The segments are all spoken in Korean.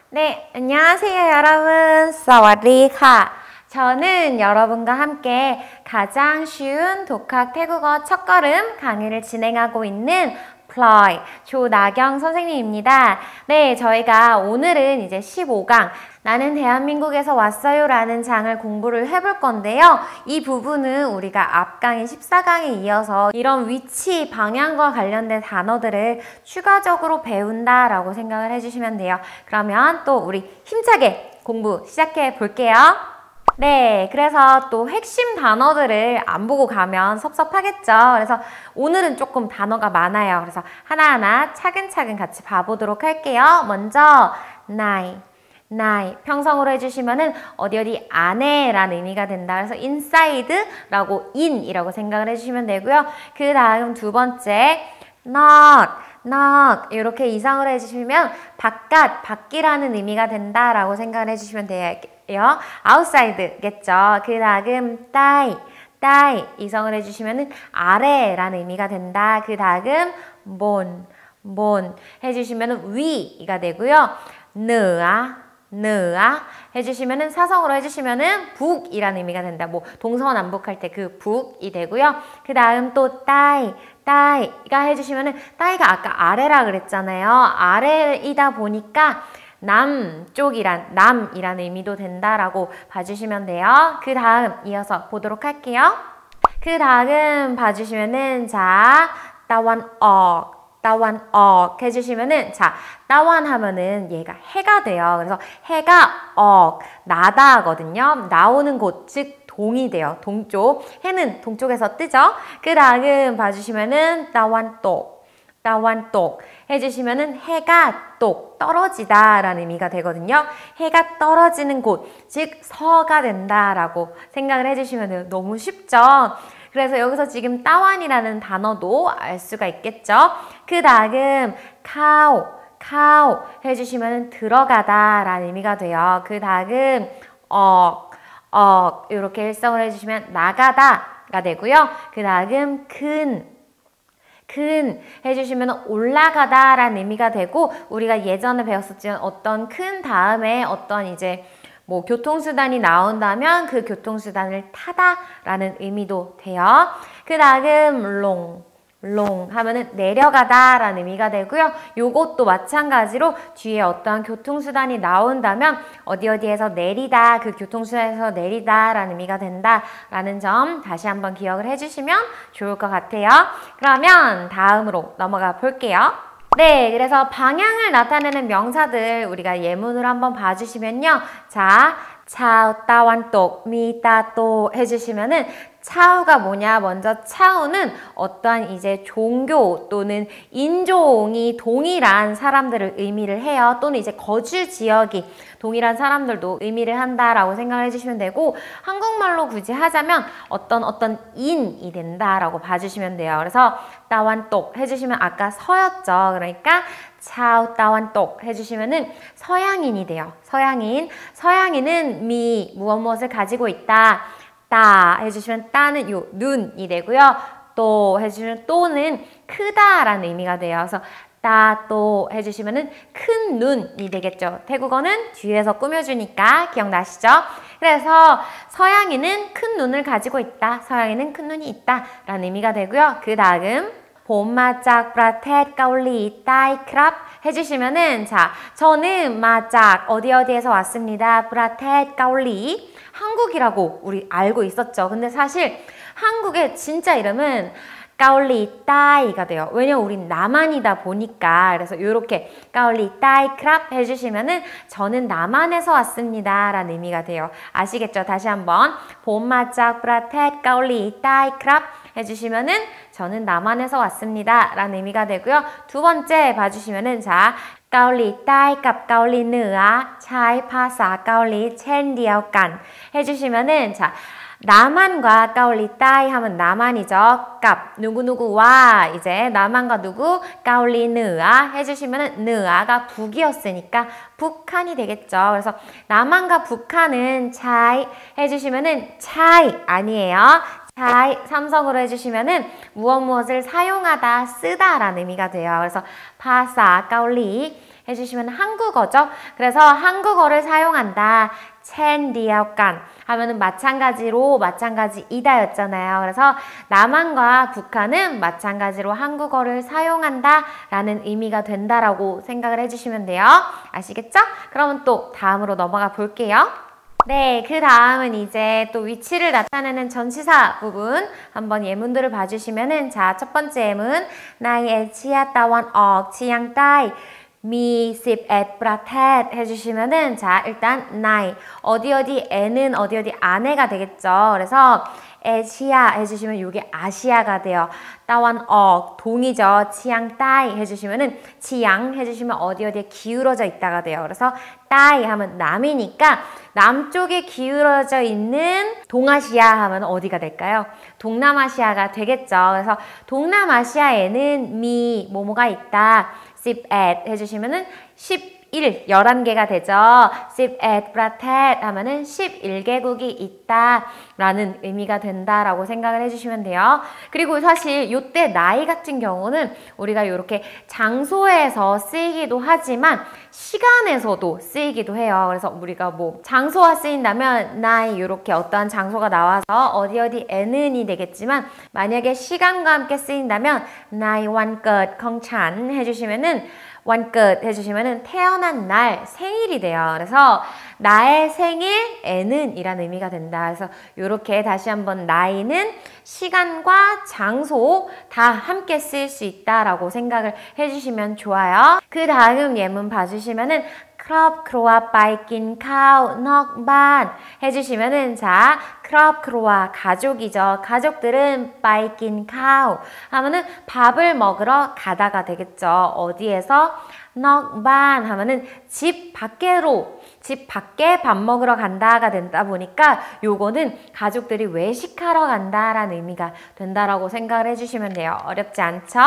네, 안녕하세요, 여러분. 사와디카. 저는 여러분과 함께 가장 쉬운 독학 태국어 첫걸음 강의를 진행하고 있는 플로이 조나경 선생님입니다. 네, 저희가 오늘은 이제 15강 나는 대한민국에서 왔어요 라는 장을 공부를 해볼 건데요. 이 부분은 우리가 앞강인 14강에 이어서 이런 위치, 방향과 관련된 단어들을 추가적으로 배운다 라고 생각을 해주시면 돼요. 그러면 또 우리 힘차게 공부 시작해 볼게요. 네, 그래서 또 핵심 단어들을 안 보고 가면 섭섭하겠죠. 그래서 오늘은 조금 단어가 많아요. 그래서 하나하나 차근차근 같이 봐보도록 할게요. 먼저 나이, 평성으로 해주시면은 어디 안에 라는 의미가 된다. 그래서 inside라고 in이라고 생각을 해주시면 되고요. 그 다음 두 번째 not 이렇게 이상으로 해주시면 밖이라는 의미가 된다라고 생각을 해주시면 돼요. outside겠죠. 그 다음 따이 이성을 해주시면 아래라는 의미가 된다. 그 다음 본 해주시면 위가 되고요. 느아 해주시면은 사성으로 해주시면은 북이라는 의미가 된다. 뭐 동서남북할 때 그 북이 되고요. 그 다음 또 따이가 해주시면은 따이가 아까 아래라 그랬잖아요. 아래이다 보니까 남이라는 의미도 된다라고 봐주시면 돼요. 그 다음 이어서 보도록 할게요. 그 다음 봐주시면은 자 따완억 해주시면은 자 따완 하면은 얘가 해가 돼요. 그래서 해가 나다거든요. 나오는 곳 즉 동이 돼요. 동쪽 해는 동쪽에서 뜨죠. 그 다음 봐주시면은 따완똑 해주시면은 해가 떨어지다 라는 의미가 되거든요. 해가 떨어지는 곳, 즉 서가 된다라고 생각을 해주시면 돼요. 너무 쉽죠? 그래서 여기서 지금 따완이라는 단어도 알 수가 있겠죠? 그 다음 카오 해주시면 들어가다 라는 의미가 돼요. 그 다음 이렇게 일성을 해주시면 나가다가 되고요. 그 다음 큰 해주시면 올라가다 라는 의미가 되고 우리가 예전에 배웠었지만 어떤 큰 다음에 어떤 이제 뭐 교통수단이 나온다면 그 교통수단을 타다 라는 의미도 돼요. 그 다음 롱 하면은 내려가다 라는 의미가 되고요. 요것도 마찬가지로 뒤에 어떠한 교통수단이 나온다면 어디에서 내리다, 그 교통수단에서 내리다 라는 의미가 된다 라는 점 다시 한번 기억을 해주시면 좋을 것 같아요. 그러면 다음으로 넘어가 볼게요. 네, 그래서 방향을 나타내는 명사들 우리가 예문으로 한번 봐주시면요. 자, 차우 따완똑 미따또 해주시면은 차우가 뭐냐? 먼저 차우는 어떠한 이제 종교 또는 인종이 동일한 사람들을 의미를 해요. 또는 이제 거주 지역이 동일한 사람들도 의미를 한다라고 생각을 해주시면 되고 한국말로 굳이 하자면 어떤 인이 된다라고 봐주시면 돼요. 그래서 따완똑 해주시면 아까 서였죠. 그러니까 차우 따완똑 해주시면은 서양인이 돼요. 서양인은 무엇을 가지고 있다. 따 해주시면 따는 요 눈이 되고요. 또 해주시면 또는 크다라는 의미가 돼요. 그래서 따또 해주시면은 큰 눈이 되겠죠. 태국어는 뒤에서 꾸며주니까 기억나시죠? 그래서 서양인은 큰 눈을 가지고 있다. 서양인은 큰 눈이 있다 라는 의미가 되고요. 그 다음 봄마짝 브라텟 까울리 따이 크랍 해주시면은 자 저는 마짝 어디에서 왔습니다. 브라텟 까울리 한국이라고 우리 알고 있었죠. 근데 사실 한국의 진짜 이름은 까울리 따이가 돼요. 왜냐면 우린 남한이다 보니까. 그래서 이렇게 까울리 따이 크랍 해주시면은 저는 남한에서 왔습니다 라는 의미가 돼요. 아시겠죠? 다시 한번 봄마짝 브라텟 까울리 따이 크랍 해주시면은 저는 남한에서 왔습니다 라는 의미가 되고요. 두 번째 봐주시면은 자 까울리 따이 값 까울리 느아 차이 파사 까울리 첸디어간 해주시면은 자 남한과 까울리 따이 하면 남한이죠. 값 누구누구와 이제 남한과 누구 까울리 느아 해주시면은 느아가 북이었으니까 북한이 되겠죠. 그래서 남한과 북한은 차이 해주시면은 차이 아니에요. 잘 삼성으로 해주시면은 무엇을 사용하다, 쓰다 라는 의미가 돼요. 그래서 파사, 까올리 해주시면 한국어죠. 그래서 한국어를 사용한다. 첸디아간 하면은 마찬가지이다 였잖아요. 그래서 남한과 북한은 마찬가지로 한국어를 사용한다 라는 의미가 된다라고 생각을 해주시면 돼요. 아시겠죠? 그러면 또 다음으로 넘어가 볼게요. 네, 그 다음은 이제 또 위치를 나타내는 전치사 부분 한번 예문들을 봐주시면은 자, 첫 번째 예문 나의 치아 따원 치양 따이 미, 11 ประเทศ 해주시면은 자 일단 나이 어디어디에는 어디어디 안에가 되겠죠. 그래서 에시아 해주시면 이게 아시아가 돼요. 따완 동이죠. 치양 따이 해주시면은 치양 해주시면 어디어디에 기울어져 있다가 돼요. 그래서 따이 하면 남이니까 남쪽에 기울어져 있는 동아시아 하면 어디가 될까요? 동남아시아가 되겠죠. 그래서 동남아시아에는 미 뭐뭐가 있다. 11 해주시면은 11개가 되죠. 11 ประเทศ 하면은 11개국이 있다 라는 의미가 된다라고 생각을 해주시면 돼요. 그리고 사실 이때 나이 같은 경우는 우리가 이렇게 장소에서 쓰이기도 하지만 시간에서도 쓰이기도 해요. 그래서 우리가 뭐 장소가 쓰인다면 나이 이렇게 어떠한 장소가 나와서 어디에는이 되겠지만 만약에 시간과 함께 쓰인다면 나이 완끝 컹찬 해주시면은 완끝 해주시면은 태어난 날 생일이 돼요. 그래서 나의 생일에는 이란 의미가 된다. 그래서 이렇게 다시 한번 나이는 시간과 장소 다 함께 쓰일 수 있다라고 생각을 해주시면 좋아요. 그 다음 예문 봐주시면은 크롭크로와 빠이낀 카우 넉반 해주시면은 자 크롭크로와 가족이죠. 가족들은 빠이낀 카우 하면은 밥을 먹으러 가다가 되겠죠. 어디에서? 넉반 하면은 집 밖에 밥 먹으러 간다가 된다 보니까 요거는 가족들이 외식하러 간다라는 의미가 된다라고 생각을 해주시면 돼요. 어렵지 않죠?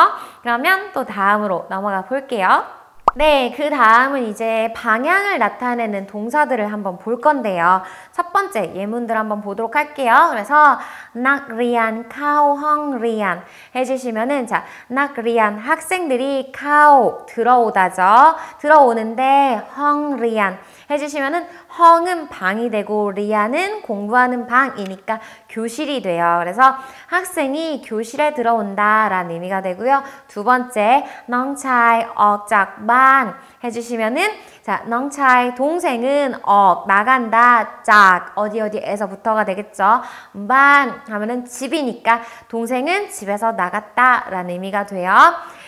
그러면 또 다음으로 넘어가 볼게요. 네, 그 다음은 이제 방향을 나타내는 동사들을 한번 볼 건데요. 첫 번째 예문들 한번 보도록 할게요. 그래서 낙리안 카오 헝리안 해주시면은 자, 낙리안 학생들이 카오 들어오다죠. 들어오는데 헝리안 해주시면은 헝은 방이 되고 리안은 공부하는 방이니까 교실이 돼요. 그래서 학생이 교실에 들어온다 라는 의미가 되고요. 두 번째 넝차이 억작반 해주시면은 자 넝차이 동생은 나간다 짝 어디에서부터가 되겠죠. 반 하면은 집이니까 동생은 집에서 나갔다 라는 의미가 돼요.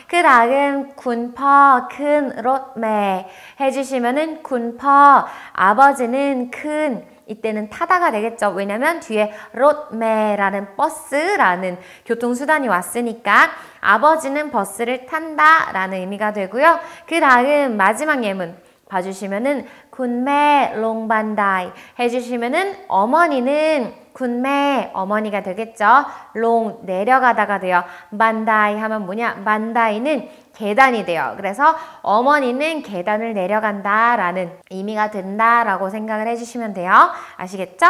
그 다음 군퍼 큰 롯매 해주시면은 군퍼 아버지는 큰 이때는 타다가 되겠죠. 왜냐면 뒤에 롯매라는 버스라는 교통수단이 왔으니까 아버지는 버스를 탄다 라는 의미가 되고요. 그 다음 마지막 예문 봐주시면은 군매 롱반다이 해주시면은 어머니는 군매 어머니가 되겠죠. 롱 내려가다가 돼요. 반다이 하면 뭐냐? 반다이는 계단이 돼요. 그래서 어머니는 계단을 내려간다 라는 의미가 된다라고 생각을 해주시면 돼요. 아시겠죠?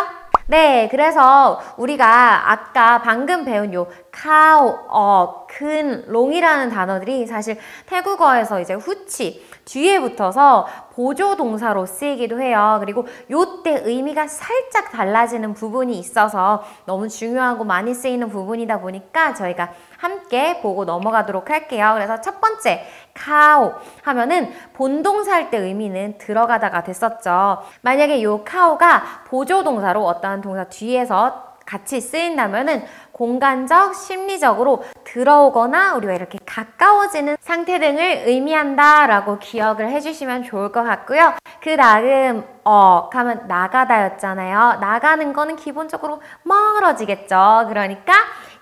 네, 그래서 우리가 아까 방금 배운 요 카오, 큰, 롱이라는 단어들이 사실 태국어에서 이제 후치 뒤에 붙어서 보조 동사로 쓰이기도 해요. 그리고 요때 의미가 살짝 달라지는 부분이 있어서 너무 중요하고 많이 쓰이는 부분이다 보니까 저희가 함께 보고 넘어가도록 할게요. 그래서 첫 번째 카오 하면은 본동사 할 때 의미는 들어가다가 됐었죠. 만약에 요 카오가 보조 동사로 어떠한 동사 뒤에서 같이 쓰인다면은 공간적, 심리적으로 들어오거나 우리가 이렇게 가까워지는 상태 등을 의미한다 라고 기억을 해주시면 좋을 것 같고요. 그 다음 하면 나가다였잖아요. 나가는 거는 기본적으로 멀어지겠죠. 그러니까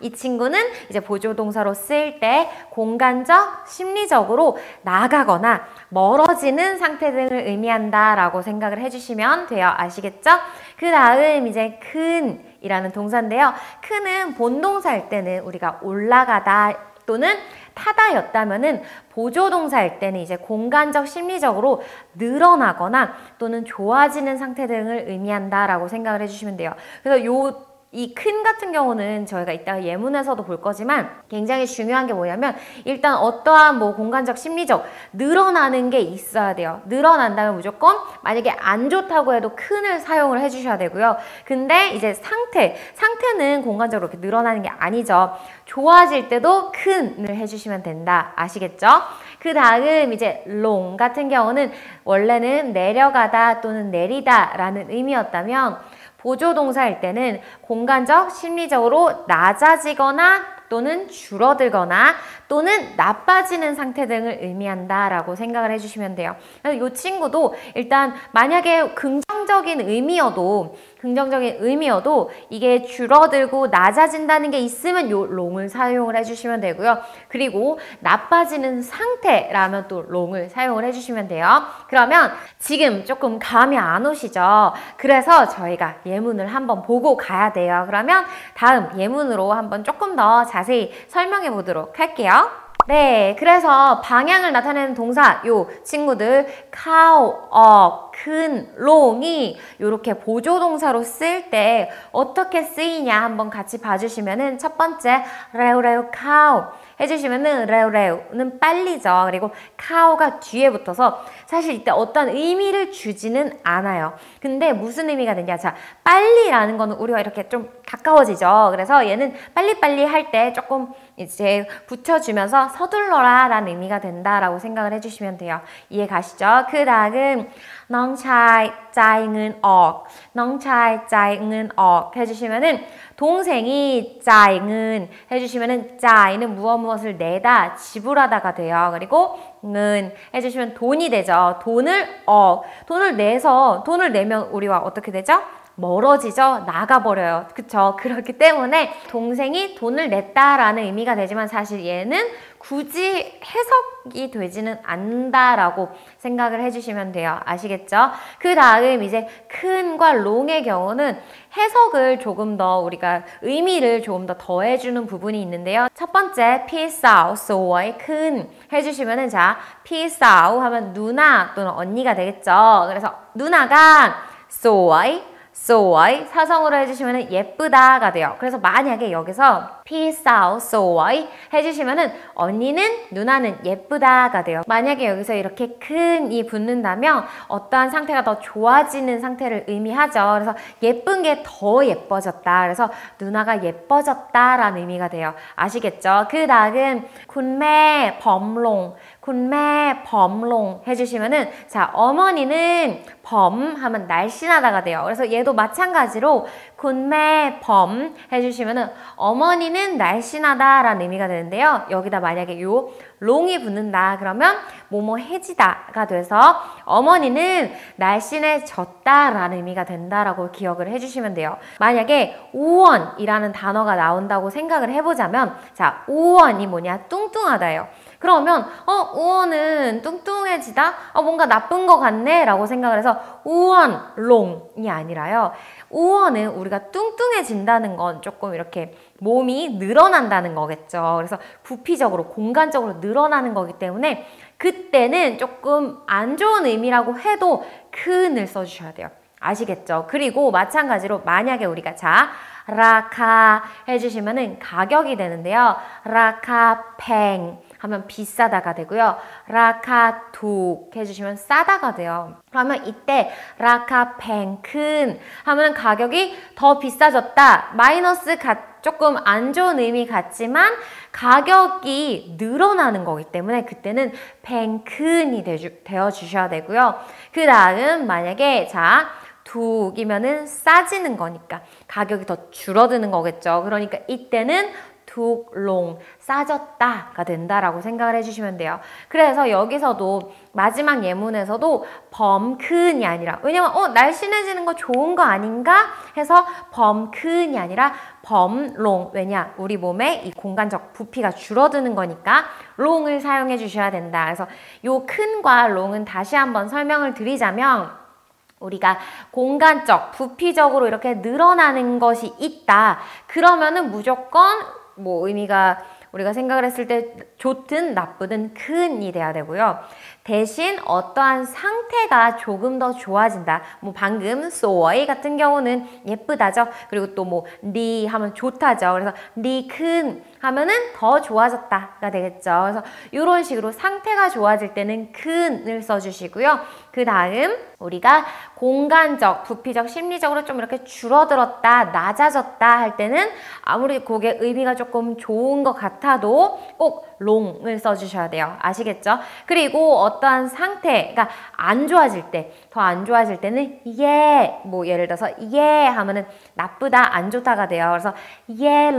이 친구는 이제 보조동사로 쓰일 때 공간적, 심리적으로 나가거나 멀어지는 상태 등을 의미한다 라고 생각을 해주시면 돼요. 아시겠죠? 그 다음 이제 큰 이라는 동사인데요. 큰은 본동사일 때는 우리가 올라가다 또는 타다였다면은 보조동사일 때는 이제 공간적, 심리적으로 늘어나거나 또는 좋아지는 상태 등을 의미한다라고 생각을 해주시면 돼요. 그래서 요 이 큰 같은 경우는 저희가 이따가 예문에서도 볼 거지만 굉장히 중요한 게 뭐냐면 일단 어떠한 뭐 공간적, 심리적 늘어나는 게 있어야 돼요. 늘어난다면 무조건 만약에 안 좋다고 해도 큰을 사용을 해주셔야 되고요. 근데 이제 상태는 공간적으로 이렇게 늘어나는 게 아니죠. 좋아질 때도 큰을 해주시면 된다. 아시겠죠? 그 다음 이제 롱 같은 경우는 원래는 내려가다 또는 내리다 라는 의미였다면 보조동사일 때는 공간적, 심리적으로 낮아지거나 또는 줄어들거나 또는 나빠지는 상태 등을 의미한다라고 생각을 해주시면 돼요. 그래서 이 친구도 일단 만약에 긍정적인 의미여도 이게 줄어들고 낮아진다는 게 있으면 요 롱을 사용을 해주시면 되고요. 그리고 나빠지는 상태라면 또 롱을 사용을 해주시면 돼요. 그러면 지금 조금 감이 안 오시죠? 그래서 저희가 예문을 한번 보고 가야 돼요. 그러면 다음 예문으로 한번 조금 더 자세히 설명해 보도록 할게요. 네, 그래서 방향을 나타내는 동사 요 친구들 cow, 큰, 롱이 이렇게 보조동사로 쓸 때 어떻게 쓰이냐 한번 같이 봐주시면은 첫 번째 레우레우 cow 해주시면은 레우레우는 빨리죠. 그리고 cow가 뒤에 붙어서 사실 이때 어떤 의미를 주지는 않아요. 근데 무슨 의미가 되냐? 자, 빨리라는 거는 우리가 이렇게 좀 가까워지죠. 그래서 얘는 빨리빨리 할 때 조금 이제 붙여주면서 서둘러라 라는 의미가 된다라고 생각을 해주시면 돼요. 이해 가시죠? 그 다음น้องชายจ่ายเงินออก น้องชายจ่ายเงินออก 해주시면은 동생이จ่าย은 해주시면은จ่าย는 무엇을 내다 지불하다가 돼요. 그리고 은 해주시면 돈이 되죠. 돈을 내면 우리와 어떻게 되죠? 멀어지죠? 나가버려요. 그쵸? 그렇기 때문에 동생이 돈을 냈다라는 의미가 되지만 사실 얘는 굳이 해석이 되지는 않는다라고 생각을 해주시면 돼요. 아시겠죠? 그 다음 이제 큰과 롱의 경우는 해석을 조금 더 우리가 의미를 조금 더 더해주는 부분이 있는데요. 첫 번째, พี่สาวสวยขึ้น 해주시면은 자, พี่สาว 하면 누나 또는 언니가 되겠죠. 그래서 누나가 สวย 사성으로 해주시면 예쁘다가 돼요. 그래서 만약에 여기서 พี่สาวสวย 해주시면은 언니는 누나는 예쁘다가 돼요. 만약에 여기서 이렇게 큰이 붙는다면 어떠한 상태가 더 좋아지는 상태를 의미하죠. 그래서 예쁜 게 더 예뻐졌다. 그래서 누나가 예뻐졌다라는 의미가 돼요. 아시겠죠? 그 다음 คุณแม่ผอมลง คุณแม่ผอมลง 해주시면은 자, 어머니는 범 하면 날씬하다가 돼요. 그래서 얘도 마찬가지로 คุณแม่ผอม 해주시면은 어머니는 날씬하다라는 의미가 되는데요. 여기다 만약에 요 롱이 붙는다 그러면 뭐뭐해지다가 돼서 어머니는 날씬해졌다라는 의미가 된다라고 기억을 해주시면 돼요. 만약에 우원이라는 단어가 나온다고 생각을 해보자면 자, 우원이 뭐냐? 뚱뚱하다예요. 그러면 우원은 뚱뚱해지다? 뭔가 나쁜 것 같네? 라고 생각을 해서 우원, 롱이 아니라요. 우원은 우리가 뚱뚱해진다는 건 조금 이렇게 몸이 늘어난다는 거겠죠. 그래서 부피적으로, 공간적으로 늘어나는 거기 때문에 그때는 조금 안 좋은 의미라고 해도 큰을 써주셔야 돼요. 아시겠죠? 그리고 마찬가지로 만약에 우리가 자, 라카 해주시면은 가격이 되는데요. 라카 팽 하면 비싸다가 되고요. 라카 툭 해주시면 싸다가 돼요. 그러면 이때 라카 팽큰 하면 가격이 더 비싸졌다. 마이너스 조금 안 좋은 의미 같지만 가격이 늘어나는 거기 때문에 그때는 팽큰이 되어 주셔야 되고요. 그 다음 만약에 자 툭이면은 싸지는 거니까 가격이 더 줄어드는 거겠죠. 그러니까 이때는 툭롱 싸졌다가 된다라고 생각을 해주시면 돼요. 그래서 여기서도 마지막 예문에서도 범큰이 아니라 왜냐면 날씬해지는 거 좋은 거 아닌가 해서 범큰이 아니라 범롱 왜냐 우리 몸에 이 공간적 부피가 줄어드는 거니까 롱을 사용해 주셔야 된다. 그래서 요 큰과 롱은 다시 한번 설명을 드리자면 우리가 공간적, 부피적으로 이렇게 늘어나는 것이 있다. 그러면은 무조건 뭐 의미가 우리가 생각을 했을 때 좋든 나쁘든 큰이 돼야 되고요. 대신 어떠한 상태가 조금 더 좋아진다. 뭐 방금 소이 같은 경우는 예쁘다죠. 그리고 또 뭐 니 하면 좋다죠. 그래서 니 큰 하면은 더 좋아졌다가 되겠죠. 그래서 이런 식으로 상태가 좋아질 때는 큰을 써주시고요. 그 다음 우리가 공간적, 부피적, 심리적으로 좀 이렇게 줄어들었다, 낮아졌다 할 때는 아무리 그게 의미가 조금 좋은 것 같아도 꼭 롱을 써주셔야 돼요. 아시겠죠? 그리고 어떠한 상태가 안 좋아질 때, 더 안 좋아질 때는 뭐 예를 들어서 하면은 나쁘다, 안 좋다가 돼요. 그래서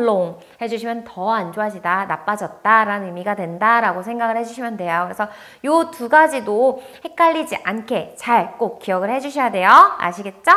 롱 해주시면 더 안 좋아지다, 나빠졌다 라는 의미가 된다라고 생각을 해주시면 돼요. 그래서 요 두 가지도 헷갈리지 않게 잘 꼭 기억을 해주셔야 돼요. 아시겠죠?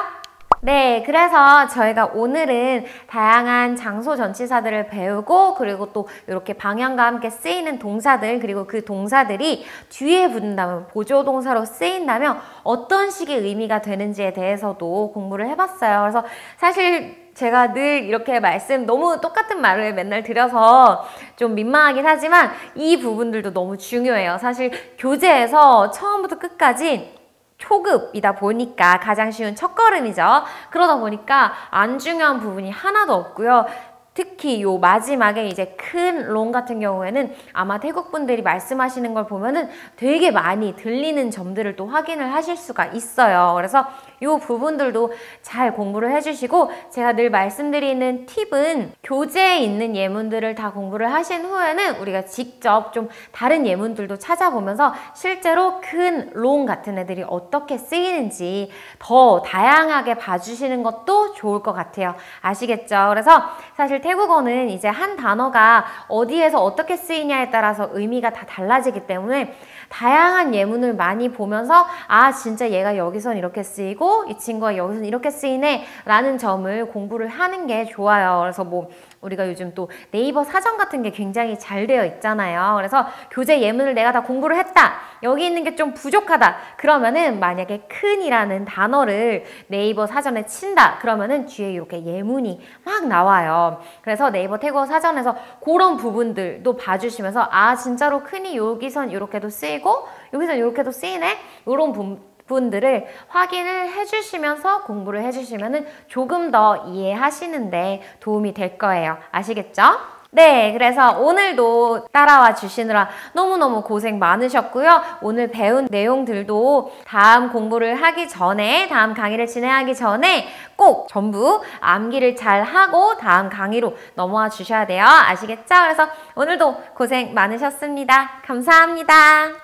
네, 그래서 저희가 오늘은 다양한 장소 전치사들을 배우고 그리고 또 이렇게 방향과 함께 쓰이는 동사들 그리고 그 동사들이 뒤에 붙는다면 보조동사로 쓰인다면 어떤 식의 의미가 되는지에 대해서도 공부를 해봤어요. 그래서 사실 제가 늘 이렇게 너무 똑같은 말을 맨날 드려서 좀 민망하긴 하지만 이 부분들도 너무 중요해요. 사실 교재에서 처음부터 끝까지 초급이다 보니까 가장 쉬운 첫걸음이죠. 그러다 보니까 안 중요한 부분이 하나도 없고요. 특히 요 마지막에 이제 큰 롱 같은 경우에는 아마 태국 분들이 말씀하시는 걸 보면은 되게 많이 들리는 점들을 또 확인을 하실 수가 있어요. 그래서 요 부분들도 잘 공부를 해주시고 제가 늘 말씀드리는 팁은 교재에 있는 예문들을 다 공부를 하신 후에는 우리가 직접 좀 다른 예문들도 찾아보면서 실제로 큰 롱 같은 애들이 어떻게 쓰이는지 더 다양하게 봐주시는 것도 좋을 것 같아요. 아시겠죠? 그래서 사실 태국어는 이제 한 단어가 어디에서 어떻게 쓰이냐에 따라서 의미가 다 달라지기 때문에 다양한 예문을 많이 보면서 아 진짜 얘가 여기선 이렇게 쓰이고 이 친구가 여기선 이렇게 쓰이네 라는 점을 공부를 하는 게 좋아요. 그래서 뭐 우리가 요즘 또 네이버 사전 같은 게 굉장히 잘 되어 있잖아요. 그래서 교재 예문을 내가 다 공부를 했다. 여기 있는 게 좀 부족하다. 그러면은 만약에 큰이라는 단어를 네이버 사전에 친다. 그러면은 뒤에 이렇게 예문이 막 나와요. 그래서 네이버 태국어 사전에서 그런 부분들도 봐주시면서 아 진짜로 큰이 여기선 이렇게도 쓰이고 여기선 이렇게도 쓰이네. 이런 부분들을 확인을 해주시면서 공부를 해주시면은 조금 더 이해하시는데 도움이 될 거예요. 아시겠죠? 네, 그래서 오늘도 따라와 주시느라 너무너무 고생 많으셨고요. 오늘 배운 내용들도 다음 공부를 하기 전에, 다음 강의를 진행하기 전에 꼭 전부 암기를 잘 하고 다음 강의로 넘어와 주셔야 돼요. 아시겠죠? 그래서 오늘도 고생 많으셨습니다. 감사합니다.